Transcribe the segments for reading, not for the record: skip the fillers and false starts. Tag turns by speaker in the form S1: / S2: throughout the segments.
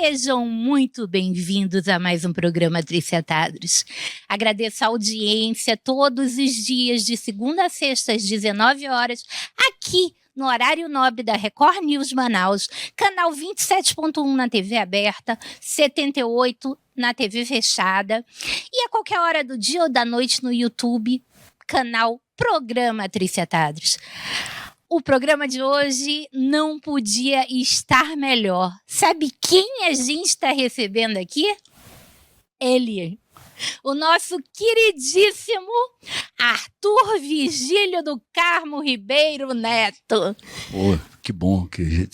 S1: Sejam muito bem-vindos a mais um programa Triciatados. Agradeço a audiência todos os dias, de segunda a sexta, às 19 horas, aqui no horário nobre da Record News Manaus, canal 27.1 na TV aberta, 78 na TV fechada, e a qualquer hora do dia ou da noite no YouTube, canal Programa Triciatados. O programa de hoje não podia estar melhor. Sabe quem a gente está recebendo aqui? Ele, o nosso queridíssimo Arthur Virgílio do Carmo Ribeiro Neto.
S2: Oh, que bom que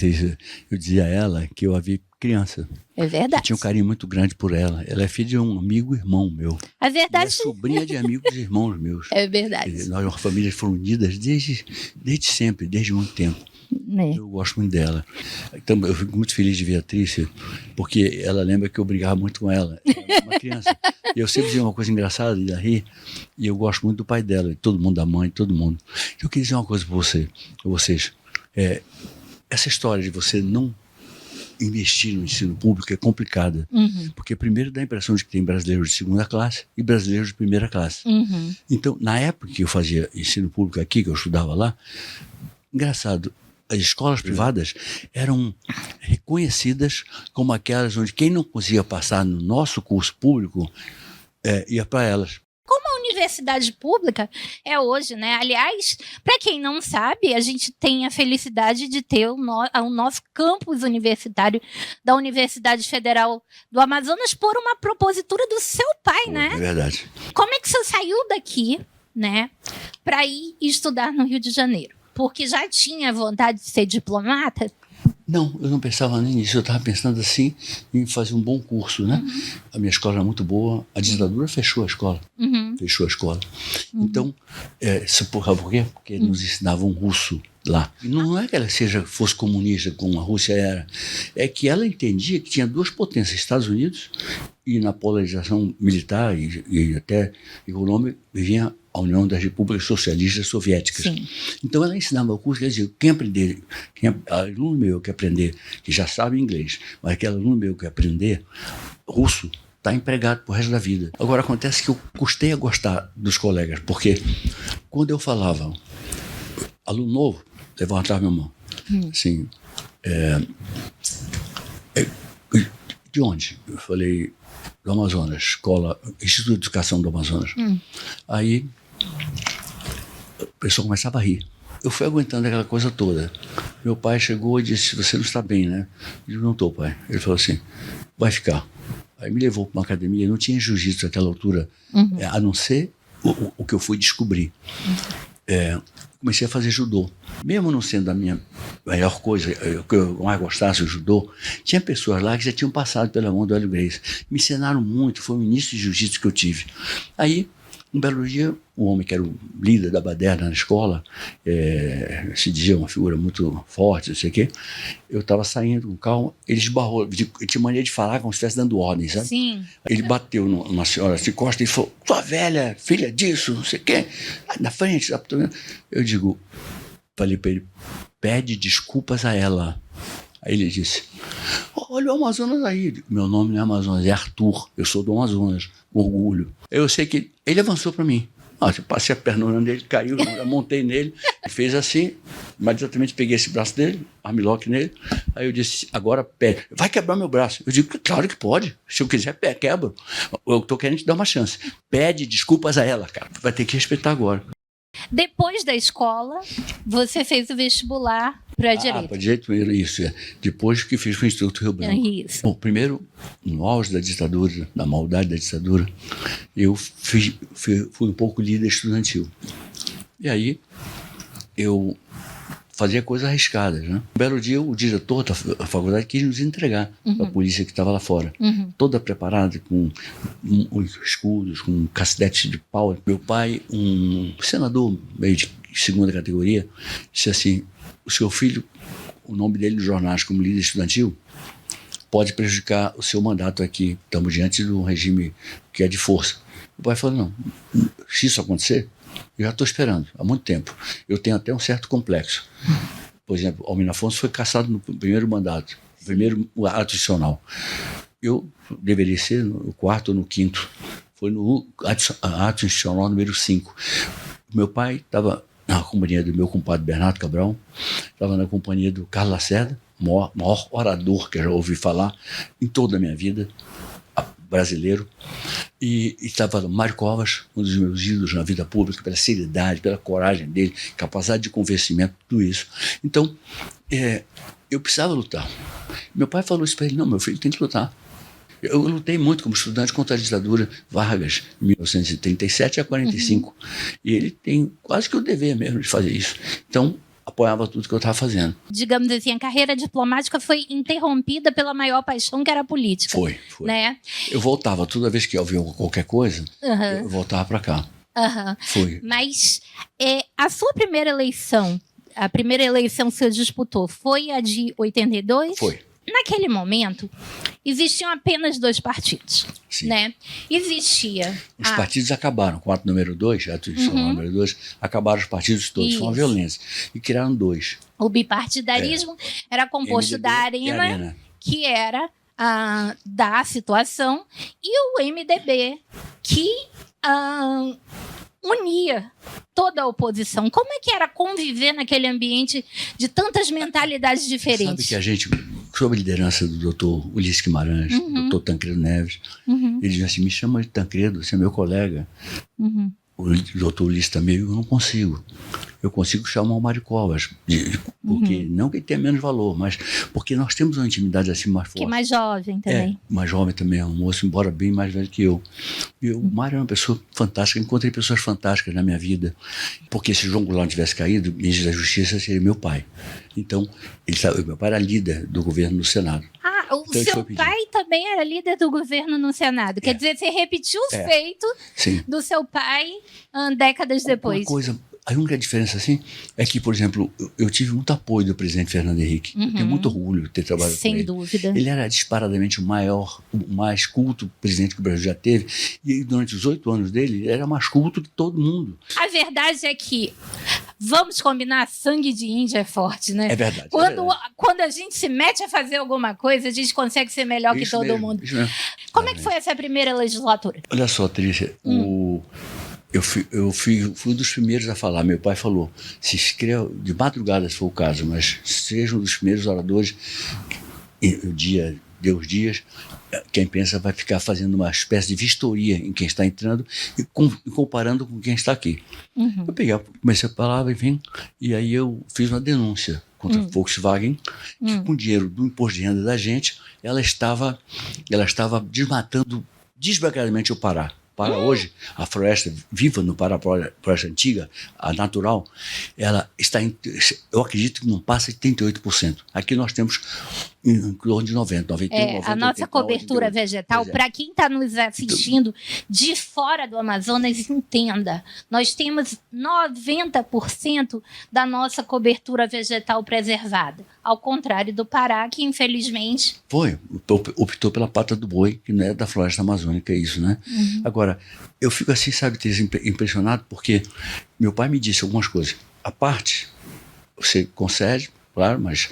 S2: eu dizia a ela que eu a vi criança.
S1: É verdade.
S2: Eu tinha um carinho muito grande por ela. Ela é filha de um amigo irmão meu.
S1: É verdade.
S2: É sobrinha de amigos e irmãos meus.
S1: É verdade.
S2: Nós, uma família, foram unidas desde sempre, desde muito tempo. Eu gosto muito dela. Então, eu fico muito feliz de ver a Trícia, porque ela lembra que eu brigava muito com ela. Ela era uma criança. E eu sempre dizia uma coisa engraçada de rir, e eu gosto muito do pai dela, de todo mundo, da mãe, de todo mundo. Eu queria dizer uma coisa para vocês. Essa história de você não investir no ensino público é complicada, porque primeiro dá a impressão de que tem brasileiros de segunda classe e brasileiros de primeira classe. Então, na época que eu fazia ensino público aqui, que eu estudava lá, engraçado, as escolas privadas eram reconhecidas como aquelas onde quem não conseguia passar no nosso curso público ia para elas.
S1: Como a universidade pública é hoje, né? Aliás, para quem não sabe, a gente tem a felicidade de ter o nosso campus universitário da Universidade Federal do Amazonas por uma propositura do seu pai, né?
S2: É verdade.
S1: Como é que você saiu daqui, né, para ir estudar no Rio de Janeiro? Porque já tinha vontade de ser diplomata?
S2: Não, eu não pensava nem nisso. Eu estava pensando assim em fazer um bom curso, né? A minha escola era muito boa. A ditadura fechou a escola. Fechou a escola. Então, sabe por quê? Porque nos ensinavam russo lá. E não é que ela fosse comunista, como a Rússia era. É que ela entendia que tinha duas potências, Estados Unidos, e na polarização militar e até econômica, vinha a União das Repúblicas Socialistas Soviéticas. Sim. Então ela ensinava o curso, quer dizer, aluno meu que aprender, que já sabe inglês, mas aquele aluno meu que aprender russo, está empregado pro resto da vida. Agora acontece que eu custei a gostar dos colegas, porque quando eu falava, aluno novo, levantava minha mão, assim, de onde? Eu falei, do Amazonas, Instituto de Educação do Amazonas. Aí o pessoal começava a rir. Eu fui aguentando aquela coisa toda. Meu pai chegou e disse, você não está bem, né? Eu disse, não estou, pai. Ele falou assim, vai ficar. Aí me levou para uma academia, não tinha jiu-jitsu naquela altura, a não ser o que eu fui descobrir. Comecei a fazer judô. Mesmo não sendo a minha melhor coisa, o que eu mais gostasse, o judô, tinha pessoas lá que já tinham passado pela mão do Hélio Gracie. Me ensinaram muito, foi o início de jiu-jitsu que eu tive. Aí, um belo dia, o homem que era o líder da baderna na escola, se dizia uma figura muito forte, não sei o quê, eu estava saindo com calma, ele esbarrou, ele tinha maneira de falar como se estivesse dando ordem, sabe? Sim. Ele bateu numa senhora de costa e falou, tua velha, filha disso, não sei o quê, na frente, sabe? Falei para ele, pede desculpas a ela. Aí ele disse, olha o Amazonas aí. Meu nome não é Amazonas, é Arthur. Eu sou do Amazonas, orgulho. Eu sei que ele avançou para mim. Eu passei a perna dele, caiu, eu montei nele, fez assim, mas exatamente peguei esse braço dele, armlock nele. Aí eu disse, agora pede. Vai quebrar meu braço. Eu digo, claro que pode. Se eu quiser, quebra. Eu tô querendo te dar uma chance. Pede desculpas a ela, cara. Vai ter que respeitar agora.
S1: Depois da escola, você fez o vestibular para direito.
S2: Para direito, isso. Depois que fiz o Instituto Rio Branco. Isso. Bom, primeiro, no auge da ditadura, da maldade da ditadura, eu fui um pouco líder estudantil. E aí, eu fazia coisas arriscadas, né? Um belo dia, o diretor da faculdade quis nos entregar para a polícia que estava lá fora. Toda preparada, com escudos, com cacetete de pau. Meu pai, um senador meio de segunda categoria, disse assim, o seu filho, o nome dele nos jornais como líder estudantil, pode prejudicar o seu mandato aqui. Estamos diante de um regime que é de força. O pai falou, não, se isso acontecer, eu já estou esperando há muito tempo. Eu tenho até um certo complexo. Por exemplo, Almir Afonso foi cassado no primeiro mandato. primeiro ato institucional. Eu deveria ser no quarto ou no quinto. Foi no ato institucional número 5. Meu pai estava na companhia do meu compadre Bernardo Cabral, estava na companhia do Carlos Lacerda, maior orador que eu já ouvi falar em toda a minha vida, brasileiro, e estava Mário Covas, um dos meus ídolos na vida pública, pela seriedade, pela coragem dele, capacidade de convencimento, tudo isso. Então, eu precisava lutar. Meu pai falou isso para ele: não, meu filho tem que lutar. Eu lutei muito como estudante contra a ditadura Vargas, em 1937 a 45. E ele tem quase que o dever mesmo de fazer isso. Então, apoiava tudo que eu estava fazendo.
S1: Digamos assim, a carreira diplomática foi interrompida pela maior paixão, que era a política.
S2: Foi.
S1: Né?
S2: Eu voltava, toda vez que eu ouvia qualquer coisa, eu voltava para cá. Foi.
S1: Mas a sua primeira eleição, a primeira eleição que você disputou, foi a de 82?
S2: Foi.
S1: Naquele momento, existiam apenas 2 partidos.
S2: Sim.
S1: Né? Existia...
S2: Os partidos acabaram. Com o ato número 2, número 2, acabaram os partidos todos. Foi uma violência. E criaram 2.
S1: O bipartidarismo era composto
S2: MDB
S1: da Arena, que era da situação, e o MDB, que unia toda a oposição. Como é que era conviver naquele ambiente de tantas mentalidades diferentes?
S2: Sabe que a gente, sob a liderança do doutor Ulisses Guimarães, doutor Tancredo Neves, ele dizia assim: me chama de Tancredo, você é meu colega. O doutor Ulisses também: eu não consigo. Eu consigo chamar o Mário Covas, porque não que ele tenha menos valor, mas porque nós temos uma intimidade assim mais forte.
S1: Que mais jovem também.
S2: Mais jovem também, é um moço, embora bem mais velho que eu. E o Mário é uma pessoa fantástica. Encontrei pessoas fantásticas na minha vida, porque se João Goulart tivesse caído, ministro da Justiça seria meu pai. Então, meu pai era líder do governo no Senado.
S1: O então, seu pai também era líder do governo no Senado. Quer dizer, você repetiu o feito do seu pai décadas depois.
S2: Uma coisa, a única diferença assim é que, por exemplo, eu tive muito apoio do presidente Fernando Henrique. Eu tenho muito orgulho de ter trabalhado com ele.
S1: Sem dúvida.
S2: Ele era disparadamente o mais culto presidente que o Brasil já teve. E durante os 8 anos dele, ele era mais culto que todo mundo.
S1: A verdade é que, vamos combinar, sangue de índio é forte, né?
S2: É verdade.
S1: Quando a gente se mete a fazer alguma coisa, a gente consegue ser melhor que todo mundo. Como é que foi essa primeira legislatura?
S2: Olha só, Trícia, eu fui um dos primeiros a falar. Meu pai falou: se inscreva de madrugada, se for o caso, mas seja um dos primeiros oradores. O dia deu os dias, quem pensa vai ficar fazendo uma espécie de vistoria em quem está entrando e comparando com quem está aqui. Eu comecei a palavra, enfim, e aí eu fiz uma denúncia contra a Volkswagen, que com o dinheiro do imposto de renda da gente, ela estava desmatando desbragadamente o Pará. Para hoje, a floresta viva no Pará, a floresta antiga, a natural, ela está eu acredito que não passa de 38%. Aqui nós temos em torno de 90, 91, 90,
S1: a nossa
S2: 80,
S1: cobertura
S2: 90,
S1: vegetal, para quem está nos assistindo de fora do Amazonas, entenda, nós temos 90% da nossa cobertura vegetal preservada, ao contrário do Pará, que infelizmente...
S2: optou pela pata do boi, que não é da floresta amazônica, é isso, né? Agora, eu fico assim, sabe, impressionado, porque meu pai me disse algumas coisas. A parte, você concede, claro, mas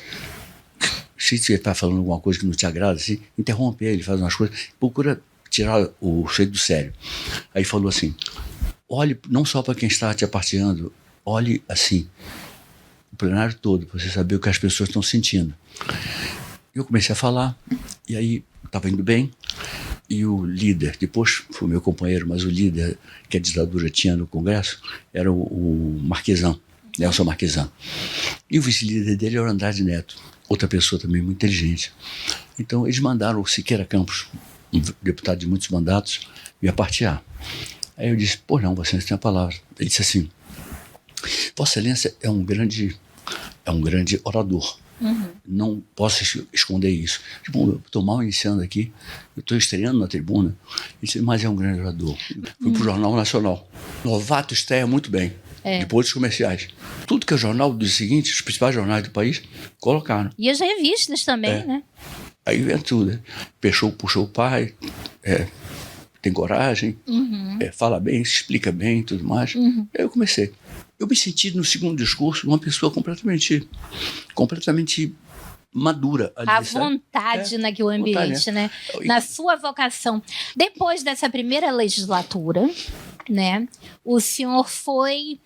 S2: se você está falando alguma coisa que não te agrada, assim, interrompe ele, faz umas coisas, procura tirar o sujeito do sério. Aí falou assim: olhe não só para quem está te aparteando, olhe assim, o plenário todo, para você saber o que as pessoas estão sentindo. Eu comecei a falar, e aí estava indo bem, e o líder, depois foi meu companheiro, mas o líder que a ditadura tinha no Congresso era o Marquesan, Nelson Marquesan. E o vice-líder dele era o Andrade Neto, outra pessoa também muito inteligente. Então eles mandaram o Siqueira Campos, um deputado de muitos mandatos, me apartear. Aí eu disse: pô, não, você tem a palavra. Ele disse assim: Vossa Excelência é um grande orador. Não posso esconder isso. Bom, eu estou mal iniciando aqui, eu estou estreando na tribuna. Ele disse: mas é um grande orador. Fui para o Jornal Nacional. Novato estreia muito bem. Depois dos comerciais. Tudo que é jornal do dia seguinte, os principais jornais do país, colocaram.
S1: E as revistas também, né?
S2: Aí vem tudo. Né? Puxou o pai, tem coragem, fala bem, explica bem e tudo mais. Aí eu comecei. Eu me senti no segundo discurso uma pessoa completamente madura ali,
S1: a
S2: sabe?
S1: vontade naquele ambiente, né? Na sua vocação. Depois dessa primeira legislatura, né, o senhor foi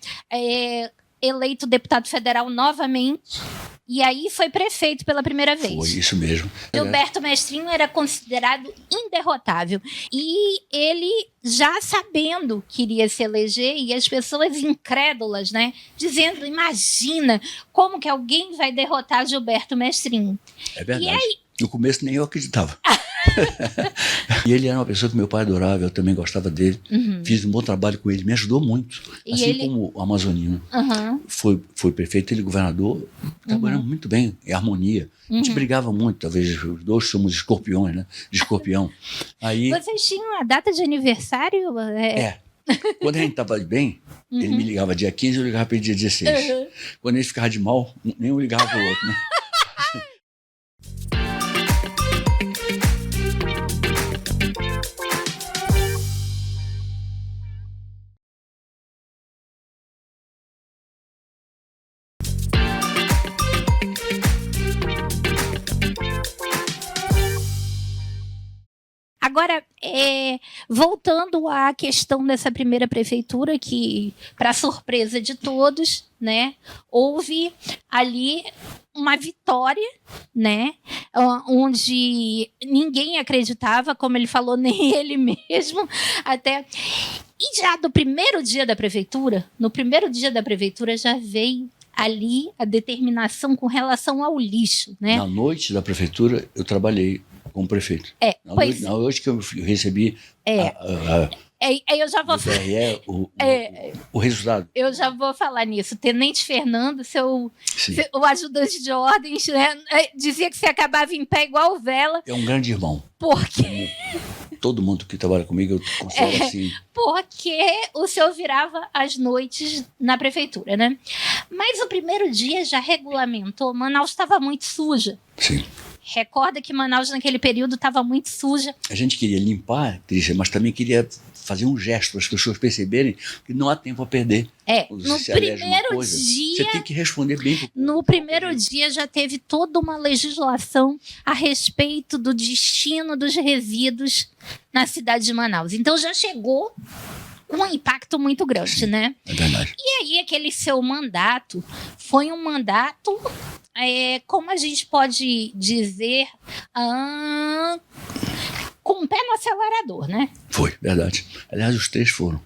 S1: eleito deputado federal novamente e aí foi prefeito pela primeira vez.
S2: Foi isso mesmo.
S1: Gilberto Mestrinho era considerado inderrotável e ele já sabendo que iria se eleger e as pessoas incrédulas, né, dizendo, imagina como que alguém vai derrotar Gilberto Mestrinho.
S2: É verdade.
S1: E aí,
S2: no começo nem eu acreditava. E ele era uma pessoa que meu pai adorava, eu também gostava dele. Fiz um bom trabalho com ele, me ajudou muito.
S1: E
S2: assim
S1: ele...
S2: como o amazonino. Foi prefeito, ele governador, trabalhando muito bem, em harmonia. A gente brigava muito, talvez os dois somos escorpiões, né? De escorpião. Aí,
S1: vocês tinham a data de aniversário?
S2: Quando a gente estava bem, ele me ligava dia 15, eu ligava para ele dia 16. Quando ele ficava de mal, nem eu ligava para o outro, né?
S1: Agora, voltando à questão dessa primeira prefeitura, que, para surpresa de todos, né, houve ali uma vitória, né, onde ninguém acreditava, como ele falou, nem ele mesmo, até... E já no primeiro dia da prefeitura, já veio ali a determinação com relação ao lixo, né?
S2: Na noite da prefeitura, eu trabalhei como prefeito. Na noite que eu recebi
S1: eu já vou
S2: o resultado.
S1: Eu já vou falar nisso. Tenente Fernando, o ajudante de ordens, né, dizia que você acabava em pé igual vela.
S2: É um grande irmão.
S1: Por quê?
S2: Todo mundo que trabalha comigo, eu considero assim.
S1: Porque o senhor virava às noites na prefeitura, né? Mas o primeiro dia já regulamentou. Manaus estava muito suja.
S2: Sim.
S1: Recorda que Manaus, naquele período, estava muito suja.
S2: A gente queria limpar, Trícia, mas também queria fazer um gesto para as pessoas perceberem que não há tempo a perder.
S1: No primeiro dia...
S2: Você tem que responder bem pro povo.
S1: No primeiro dia já teve toda uma legislação a respeito do destino dos resíduos na cidade de Manaus. Então já chegou com um impacto muito grande,
S2: sim,
S1: né?
S2: É verdade.
S1: E aí aquele seu mandato foi um mandato, como a gente pode dizer, com o pé no acelerador, né?
S2: Foi, verdade. Aliás, os três foram.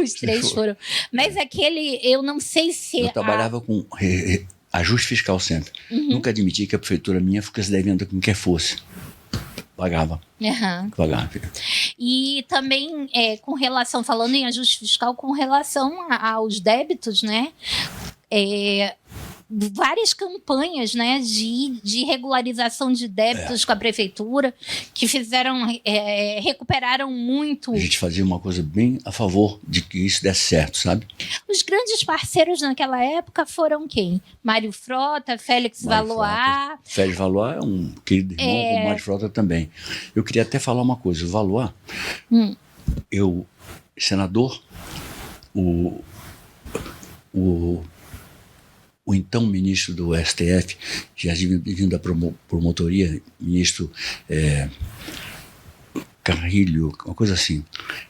S1: Os três foram. Mas aquele, eu não sei se...
S2: Eu trabalhava com ajuste fiscal sempre. Nunca admiti que a prefeitura minha ficasse devendo com quem fosse. Pagava. Pagava.
S1: E também, com relação, falando em ajuste fiscal, com relação aos débitos, né? Várias campanhas, né, de regularização de débitos com a prefeitura, que recuperaram muito.
S2: A gente fazia uma coisa bem a favor de que isso desse certo, sabe?
S1: Os grandes parceiros naquela época foram quem? Mário Frota, Félix Valois.
S2: Félix Valois é um querido irmão, o Mário Frota também. Eu queria até falar uma coisa, o Valois, senador, o então ministro do STF, já vindo da promotoria, ministro Carrilho, uma coisa assim,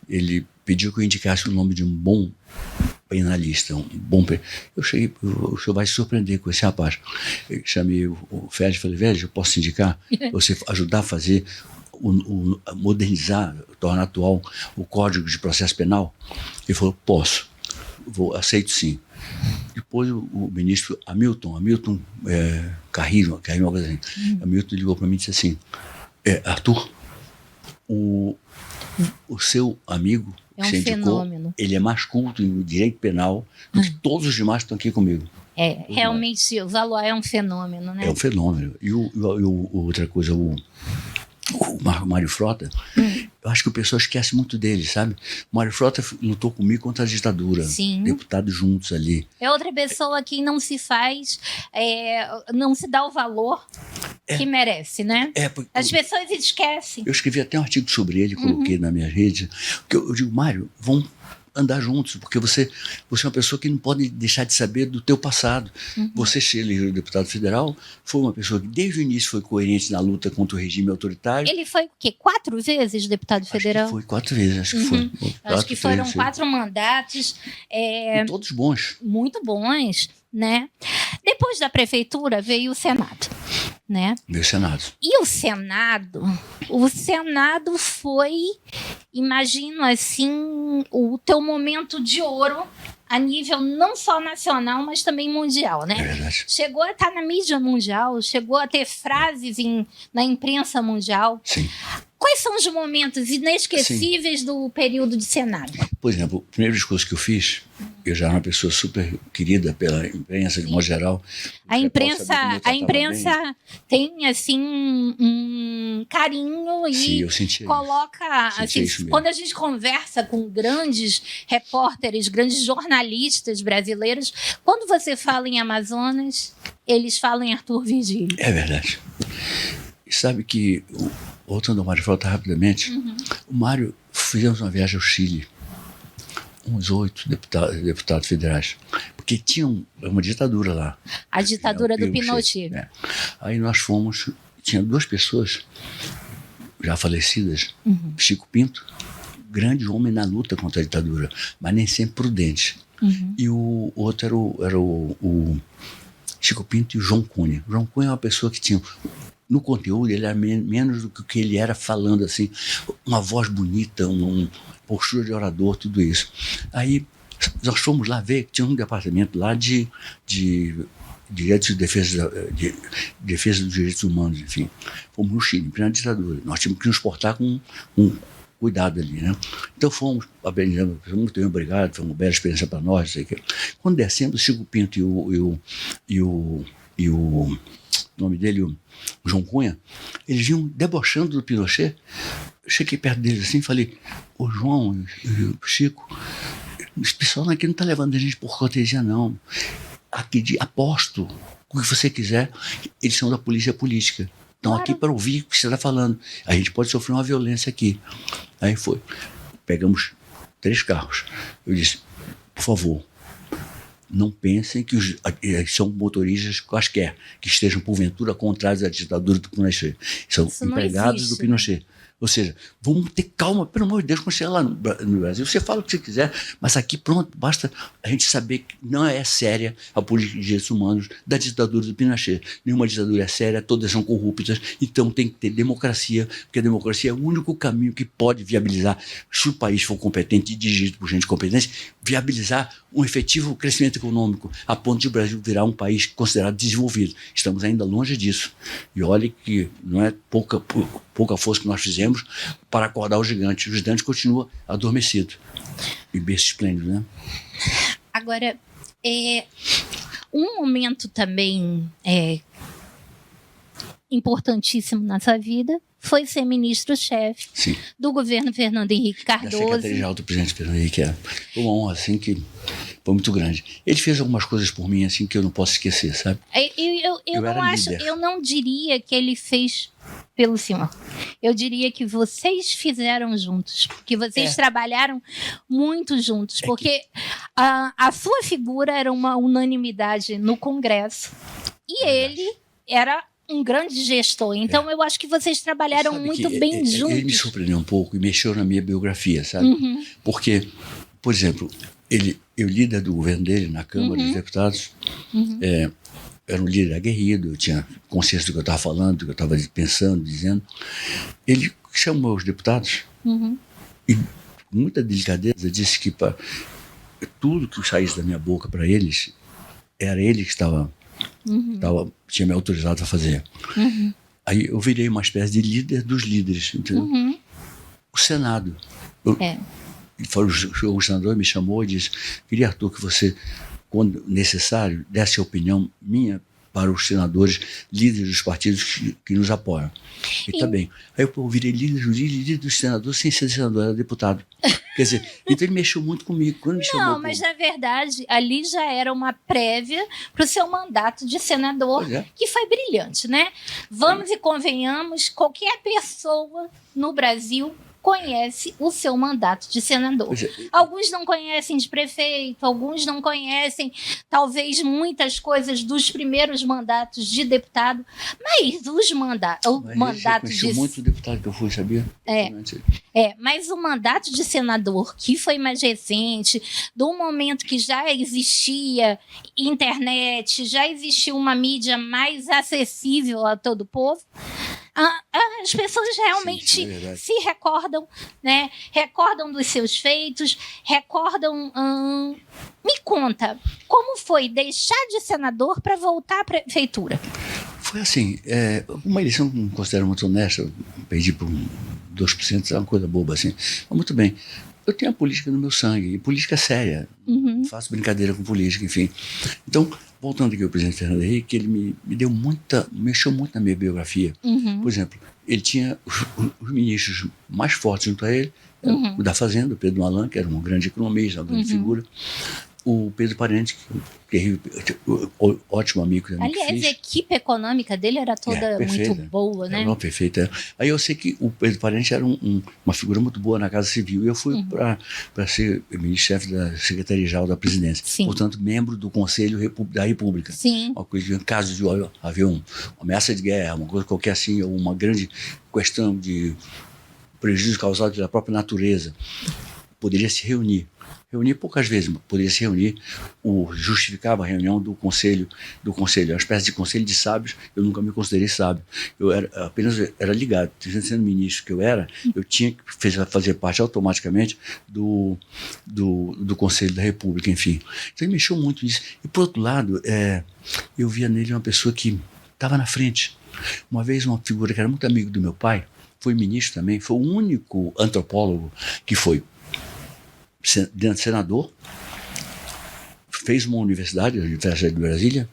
S2: ele pediu que eu indicasse o nome de um bom penalista, eu cheguei, o senhor vai se surpreender com esse rapaz. Eu chamei o Félix e falei, velho, eu posso te indicar? Você ajudar a fazer, modernizar, tornar atual o Código de Processo Penal? Ele falou, posso, aceito sim. Depois o ministro Hamilton Carrilho, uma coisa assim, Hamilton ligou para mim e disse assim, Arthur, o seu amigo que você indicou, ele é mais culto em direito penal do que todos os demais que estão aqui comigo.
S1: Realmente, o Valois é um fenômeno, né?
S2: É um fenômeno. E outra coisa, o Mário Frota, eu acho que o pessoal esquece muito dele, sabe? O Mário Frota lutou comigo contra a ditadura.
S1: Sim.
S2: Deputados juntos ali.
S1: É outra pessoa que não se faz, não se dá o valor que merece, né? As pessoas esquecem.
S2: Eu escrevi até um artigo sobre ele, coloquei na minha rede, que eu digo, Mário, andar juntos, porque você é uma pessoa que não pode deixar de saber do teu passado. Você, se elegeu deputado federal, foi uma pessoa que desde o início foi coerente na luta contra o regime autoritário.
S1: Ele foi o quê? 4 vezes deputado federal?
S2: Acho que foi 4 vezes, acho que foi.
S1: Acho que foram 4 mandatos.
S2: E todos bons.
S1: Muito bons, né? Depois da prefeitura veio o Senado, né?
S2: Veio o Senado.
S1: E o Senado foi, imagino assim, o teu momento de ouro a nível não só nacional, mas também mundial, né?
S2: É verdade.
S1: Chegou a estar na mídia mundial, chegou a ter frases na imprensa mundial.
S2: Sim.
S1: Quais são os momentos inesquecíveis do período de Senado?
S2: Por exemplo, o primeiro discurso que eu fiz, eu já era uma pessoa super querida pela imprensa, de modo geral.
S1: A imprensa tem, assim, um carinho e
S2: sim, eu senti
S1: coloca...
S2: Senti
S1: assim, quando a gente conversa com grandes repórteres, grandes jornalistas brasileiros, quando você fala em Amazonas, eles falam em Arthur Virgílio.
S2: É verdade. E sabe que, voltando ao Mário Frota rapidamente, o Mário, fizemos uma viagem ao Chile, uns 8 deputados federais, porque tinha uma ditadura lá.
S1: A ditadura do Pinochet.
S2: É. Aí nós fomos, tinha 2 pessoas já falecidas, Chico Pinto, grande homem na luta contra a ditadura, mas nem sempre prudente. E o outro era o Chico Pinto e o João Cunha. O João Cunha é uma pessoa que tinha... No conteúdo, ele era menos do que o que ele era falando, assim, uma voz bonita, uma postura de orador, tudo isso. Aí, nós fomos lá ver que tinha um departamento lá de direitos de defesa dos direitos humanos, enfim. Fomos no Chile, em plena ditadura. Nós tínhamos que nos portar com cuidado ali, né? Então fomos, aprendemos, muito bem, obrigado, foi uma bela experiência para nós, não sei o quê. Quando descemos, o Chico Pinto e o nome dele, o João Cunha, eles vinham debochando do Pinochet. Eu cheguei perto deles assim e falei: ô João, Chico, esse pessoal aqui não está levando a gente por cortesia, não. Aqui, aposto, o que você quiser, eles são da polícia política. Estão aqui para ouvir o que você está falando. A gente pode sofrer uma violência aqui. Aí foi. Pegamos 3 carros. Eu disse: por favor, não pensem que são motoristas quaisquer, que estejam, porventura, contrários à ditadura do Pinochet. São empregados do Pinochet. Ou seja, vamos ter calma, pelo amor de Deus, quando chegar lá no Brasil. Você fala o que você quiser, mas aqui, pronto, basta a gente saber que não é séria a política de direitos humanos da ditadura do Pinochet. Nenhuma ditadura é séria, todas são corruptas, então tem que ter democracia, porque a democracia é o único caminho que pode viabilizar, se o país for competente e dirigido por gente competente, viabilizar um efetivo crescimento econômico, a ponto de o Brasil virar um país considerado desenvolvido. Estamos ainda longe disso. E olhe que não é pouca força que nós fizemos para acordar o gigante. O gigante continua adormecido. E berço esplêndido, né?
S1: Agora, um momento também importantíssimo na sua vida foi ser ministro-chefe do governo Fernando Henrique Cardoso.
S2: Da Secretaria-Geral do presidente Fernando Henrique. Foi uma honra, assim, que foi muito grande. Ele fez algumas coisas por mim, assim, que eu não posso esquecer, sabe?
S1: Eu não diria que ele fez pelo senhor. Eu diria que vocês fizeram juntos, porque vocês trabalharam muito juntos, porque a sua figura era uma unanimidade no Congresso e ele era um grande gestor. Então, eu acho que vocês trabalharam muito bem juntos.
S2: Ele me surpreendeu um pouco e mexeu na minha biografia, sabe? Porque, por exemplo, eu líder do governo dele na Câmara dos Deputados, era um líder aguerrido, eu tinha consciência do que eu estava falando, do que eu estava pensando, dizendo. Ele chamou os deputados e, com muita delicadeza, disse que tudo que saísse da minha boca para eles, era ele que tinha me autorizado a fazer. Aí eu virei uma espécie de líder dos líderes, entendeu? O Senado. O senador me chamou e disse: queria, Arthur, que você, quando necessário, desse a opinião minha para os senadores, líderes dos partidos que nos apoiam. E tá bem. Aí eu virei líder dos senadores sem ser senador, era deputado. Quer dizer, então ele mexeu muito comigo. Quando me chamou,
S1: mas na verdade, ali já era uma prévia para o seu mandato de senador, que foi brilhante, né? Vamos e convenhamos, qualquer pessoa no Brasil conhece o seu mandato de senador. Alguns não conhecem de prefeito, alguns não conhecem, talvez, muitas coisas dos primeiros mandatos de deputado, mas os mandatos de...
S2: muito deputado que eu fui, sabia?
S1: Mas o mandato de senador, que foi mais recente, do momento que já existia internet, já existia uma mídia mais acessível a todo o povo, as pessoas realmente se recordam, né? Recordam dos seus feitos, recordam... Me conta, como foi deixar de senador para voltar à prefeitura?
S2: Foi assim, uma eleição que eu não considero muito honesta, eu perdi por 2%, é uma coisa boba assim, mas muito bem. Eu tenho a política no meu sangue, e política séria, não faço brincadeira com política, enfim. Então, voltando aqui ao presidente Fernando Henrique, ele me deu mexeu muito na minha biografia. Por exemplo, ele tinha os ministros mais fortes junto a ele, o da Fazenda, o Pedro Malan, que era um grande economista, uma grande figura, o Pedro Parente, que é ótimo amigo.
S1: Aliás, a equipe econômica dele era toda muito boa, né?
S2: Não, perfeita. Aí eu sei que o Pedro Parente era uma figura muito boa na Casa Civil, e eu fui para ser ministro-chefe da Secretaria-Geral da Presidência. Sim. Portanto, membro do Conselho da República.
S1: Sim.
S2: Uma coisa, em caso de haver uma ameaça de guerra, uma coisa qualquer assim, ou uma grande questão de prejuízo causado pela própria natureza, poderia se reunir poucas vezes, poderia se reunir, justificava a reunião do conselho, uma espécie de conselho de sábios. Eu nunca me considerei sábio, eu apenas era ligado, sendo ministro que eu tinha que fazer parte automaticamente do Conselho da República, enfim. Então ele mexeu muito nisso, e por outro lado, eu via nele uma pessoa que estava na frente. Uma vez uma figura que era muito amigo do meu pai, foi ministro também, foi o único antropólogo que foi senador, fez uma universidade, a Universidade de Brasília,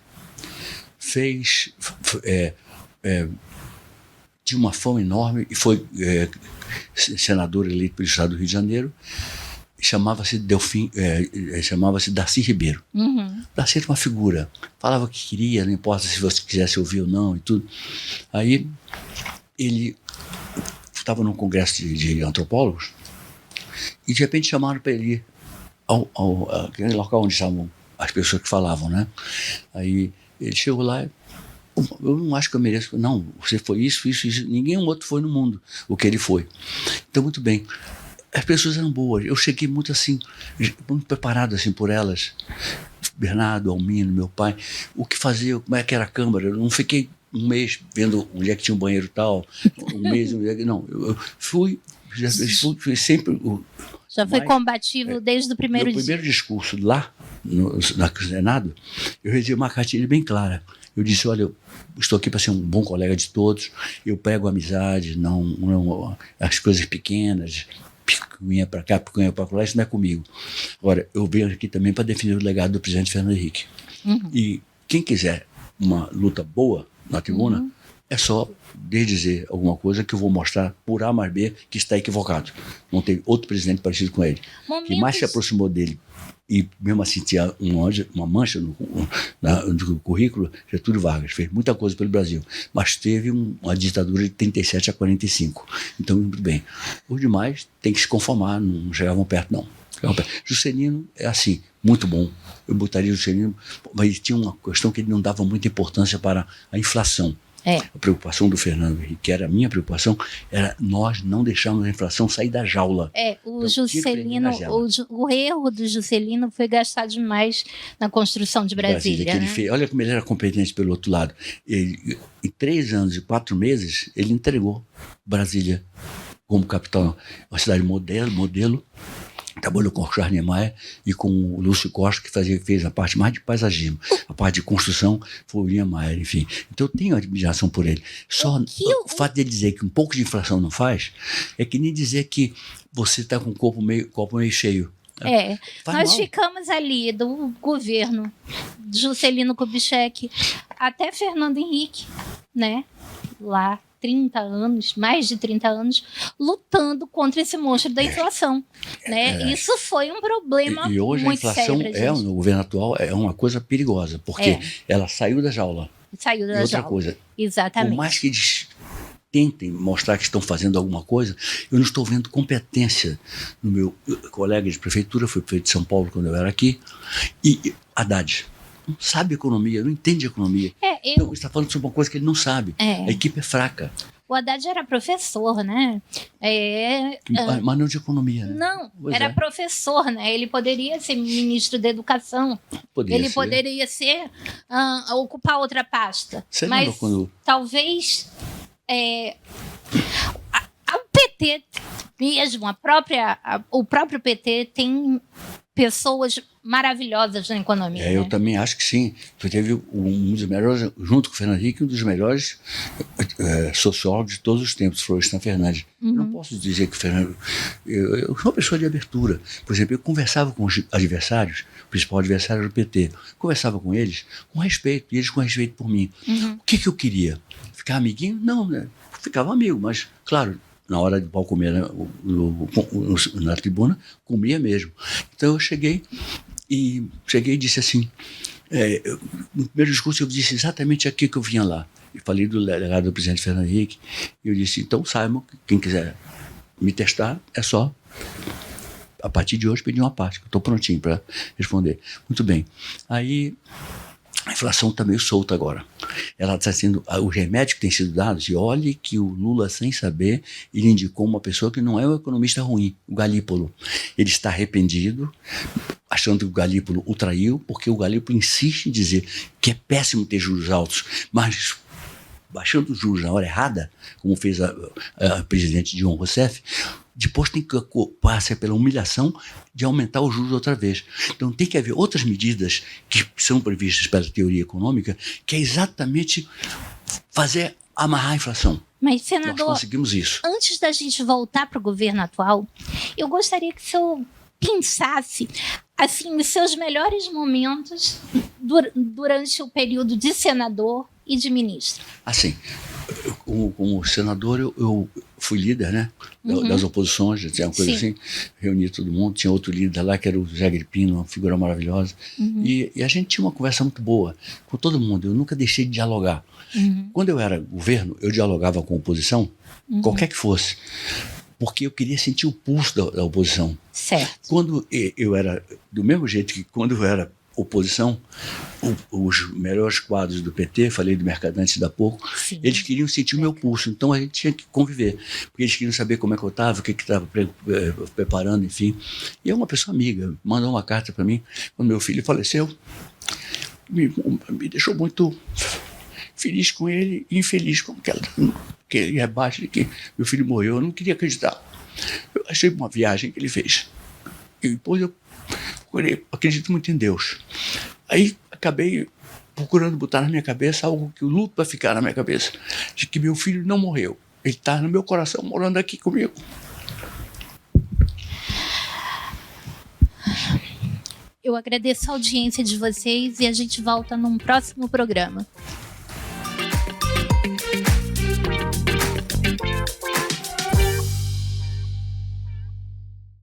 S2: tinha uma fama enorme e foi senador eleito pelo estado do Rio de Janeiro. Chamava-se Darcy Ribeiro. Darcy era uma figura, falava o que queria, não importa se você quisesse ouvir ou não e tudo. Aí ele estava num congresso de antropólogos, e de repente chamaram para ele ir aquele local onde estavam as pessoas que falavam, né? Aí ele chegou lá, eu não acho que eu mereço. Não, você foi isso, ninguém outro foi no mundo o que ele foi. Então, muito bem, as pessoas eram boas, eu cheguei muito assim, muito preparado assim por elas. Bernardo, Almino, meu pai, o que fazer, como é que era a Câmara, eu não fiquei um mês vendo onde é que tinha um banheiro tal, não, eu fui sempre...
S1: Já foi combativo desde o primeiro dia.
S2: No primeiro discurso lá, no Senado, eu redi uma cartilha bem clara. Eu disse, olha, eu estou aqui para ser um bom colega de todos, eu prego amizade, não as coisas pequenas, picuinha para cá, picuinha para lá, isso não é comigo. Agora, eu venho aqui também para defender o legado do presidente Fernando Henrique. E quem quiser uma luta boa na tribuna, é só dizer alguma coisa que eu vou mostrar por A mais B que está equivocado. Não tem outro presidente parecido com ele. Que mais se aproximou dele e mesmo assim tinha uma mancha no currículo, Getúlio Vargas. Fez muita coisa pelo Brasil, mas teve uma ditadura de 37 a 45. Então, muito bem. Os demais tem que se conformar, não chegavam perto, não. Juscelino é assim, muito bom. Eu botaria Juscelino, mas tinha uma questão que ele não dava muita importância para a inflação. A preocupação do Fernando Henrique, que era a minha preocupação, era nós não deixarmos a inflação sair da jaula.
S1: O Juscelino, o erro do Juscelino foi gastar demais na construção de Brasília.
S2: Que ele fez, olha como ele era competente pelo outro lado. Em 3 anos e 4 meses, ele entregou Brasília como capital, uma cidade modelo. Trabalhou com o Charles Niemeyer e com o Lúcio Costa, que fez a parte mais de paisagismo. A parte de construção foi o Niemeyer, enfim. Então eu tenho admiração por ele. Só o fato de ele dizer que um pouco de inflação não faz, é que nem dizer que você está com o copo meio cheio.
S1: Nós ficamos ali do governo Juscelino Kubitschek até Fernando Henrique, né? Lá. 30 anos, mais de 30 anos, lutando contra esse monstro da inflação. Né? Isso foi um problema muito sério. E hoje a inflação
S2: no governo atual é uma coisa perigosa, porque ela saiu da jaula.
S1: Saiu da jaula.
S2: Outra coisa,
S1: exatamente.
S2: Por mais que tentem mostrar que estão fazendo alguma coisa, eu não estou vendo competência no meu colega de prefeitura, foi prefeito de São Paulo quando eu era aqui, e Haddad. Não sabe economia, não entende economia. Então, está falando sobre uma coisa que ele não sabe. A equipe é fraca.
S1: O Haddad era professor, né?
S2: Mas não de economia, né?
S1: Não, era professor, né? Ele poderia ser ministro da Educação. Poderia ser ocupar outra pasta.
S2: Você
S1: mas
S2: lembra quando...
S1: talvez o PT mesmo, o próprio PT tem pessoas maravilhosas na economia.
S2: Eu também acho que sim. Você teve um dos melhores, junto com o Fernando Henrique, um dos melhores sociólogos de todos os tempos, Florestan Fernandes. Eu não posso dizer que o Fernando... Eu sou uma pessoa de abertura. Por exemplo, eu conversava com os adversários, o principal adversário era o PT. Conversava com eles com respeito, e eles com respeito por mim. O que eu queria? Ficar amiguinho? Não, né? Ficava amigo, mas, claro, na hora de pau comer na tribuna, comia mesmo. Então eu cheguei e disse assim, no primeiro discurso eu disse exatamente aqui que eu vinha lá. Eu falei do legado do presidente Fernando Henrique, e eu disse, então saibam que quem quiser me testar é só, a partir de hoje, pedir uma parte, que eu estou prontinho para responder. Muito bem. Aí a inflação está meio solta agora. Ela está sendo, os remédios que têm sido dados, e olhe que o Lula, sem saber, ele indicou uma pessoa que não é um economista ruim, o Galípolo. Ele está arrependido, achando que o Galípolo o traiu, porque o Galípolo insiste em dizer que é péssimo ter juros altos, mas baixando os juros na hora errada, como fez a presidente Dilma Rousseff, depois tem que passar pela humilhação de aumentar os juros outra vez. Então tem que haver outras medidas que são previstas pela teoria econômica, que é exatamente amarrar a inflação.
S1: Mas, senador,
S2: nós conseguimos isso.
S1: Antes da gente voltar para o governo atual, eu gostaria que o senhor pensasse assim, os seus melhores momentos durante o período de senador e de ministro.
S2: Assim, como senador, eu fui líder, né? Das oposições, tinha uma coisa assim, reuni todo mundo, tinha outro líder lá que era o José Agripino, uma figura maravilhosa, e a gente tinha uma conversa muito boa com todo mundo, eu nunca deixei de dialogar. Quando eu era governo, eu dialogava com a oposição, qualquer que fosse, porque eu queria sentir o pulso da oposição.
S1: Certo.
S2: Quando eu era, do mesmo jeito que quando eu era oposição, os melhores quadros do PT, falei do Mercadante da pouco, eles queriam sentir o meu pulso, então a gente tinha que conviver, porque eles queriam saber como é que eu estava, o que estava preparando, enfim. E é uma pessoa amiga, mandou uma carta para mim, quando meu filho faleceu, me deixou muito feliz com ele e infeliz com aquele rebate de que meu filho morreu. Eu não queria acreditar. Eu achei uma viagem que ele fez. E depois eu acredito muito em Deus. Aí acabei procurando botar na minha cabeça algo que o luto vai ficar na minha cabeça, de que meu filho não morreu. Ele está no meu coração, morando aqui comigo.
S1: Eu agradeço a audiência de vocês e a gente volta num próximo programa.